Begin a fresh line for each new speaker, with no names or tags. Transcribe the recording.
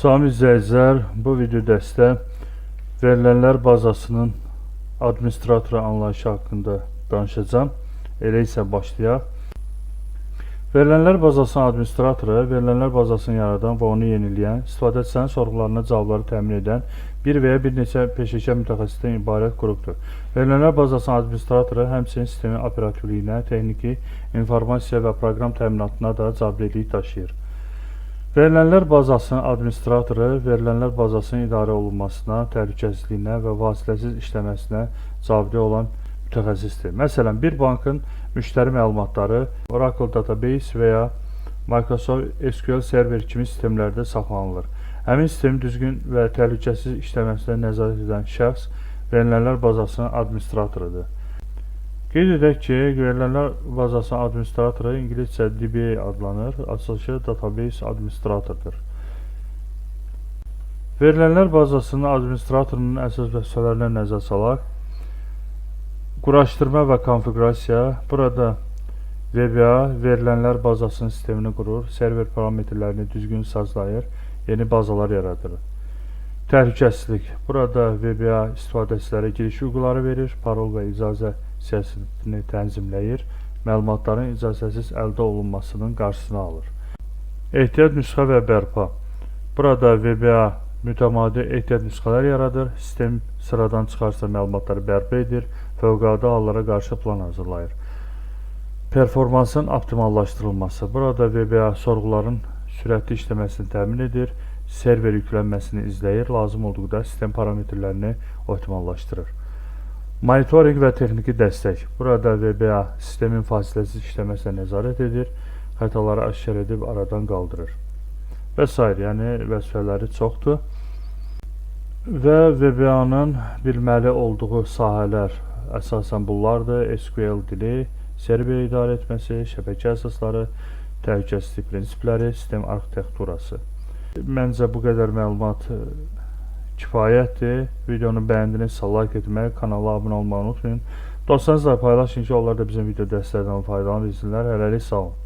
Salam izləyicilər, bu video dəstə verilənlər bazasının administratoru anlayışı haqqında danışacağım. Elə isə başlayaq. Verilənlər bazasının administratoru, verilənlər bazasını yaradan və onu yeniləyən, istifadəçilərin sorğularına cavabları təmin edən bir və ya bir neçə peşəkar mütəxəssisdən ibarət qrupdur. Verilənlər bazasının administratoru həmçinin sistemin operativliyinə, texniki, informasiya və proqram təminatına da cavabdehlik daşıyır. Verilənlər bazasının administratoru, verilənlər bazasının idarə olunmasına, təhlükəsizliyinə və vasitəsiz işləməsinə cavabdeh olan mütəxəssisdir. Məsələn, bir bankın müştəri məlumatları Oracle Database və ya Microsoft SQL Server kimi sistemlərdə saxlanılır. Həmin sistemin düzgün və təhlükəsiz işləməsinə nəzarət edən şəxs verilənlər bazasının administratorudur. Qeyd edək ki, verilənlər bazasının administratoru İngiliscə DBA adlanır, açılışı Database Administratordur. Verilənlər bazasının administratorunun əsas vəzifələrinə nəzər salaq. Quraşdırma və konfiqurasiya. Burada VBA verilənlər bazasının sistemini qurur, server parametrlərini düzgün sazlayır, yeni bazalar yaradır. Təhlükəsizlik. Burada VBA istifadəçilərə giriş hüquqları verir, parol və icazə siyasətini tənzimləyir, məlumatların icazəsiz əldə olunmasının qarşısını alır. Ehtiyat nüsxə və bərpa. Burada VBA mütəmadi ehtiyat nüsxələr yaradır, sistem sıradan çıxarsa məlumatları bərpa edir, fövqəladə hallara qarşı plan hazırlayır. Performansın optimallaşdırılması. Burada VBA sorğuların sürətli işləməsini təmin edir, server yüklənməsini izləyir, lazım olduqda sistem parametrlərini optimallaşdırır. Monitoring və texniki dəstək. Burada VBA sistemin fasiləsiz işləməsinə nəzarət edir, xətaları aşkar edib aradan qaldırır. Və s. Yəni vəzifələri çoxdur. Və VBA-nın bilməli olduğu sahələr əsasən bunlardır: SQL dili, server idarə etməsi, şəbəkə əsasları, təhlükəsizlik prinsipləri, sistem arxitekturası. Məncə bu qədər məlumat kifayətdir. Videonu bəyəndinizsə like etməyi, kanala abunə olmağı unutmayın. Dostlarınızla paylaşın ki, onlar da bizim video dəstəklərindən faydalanıb izləyirlər. Hələlik sağ olun.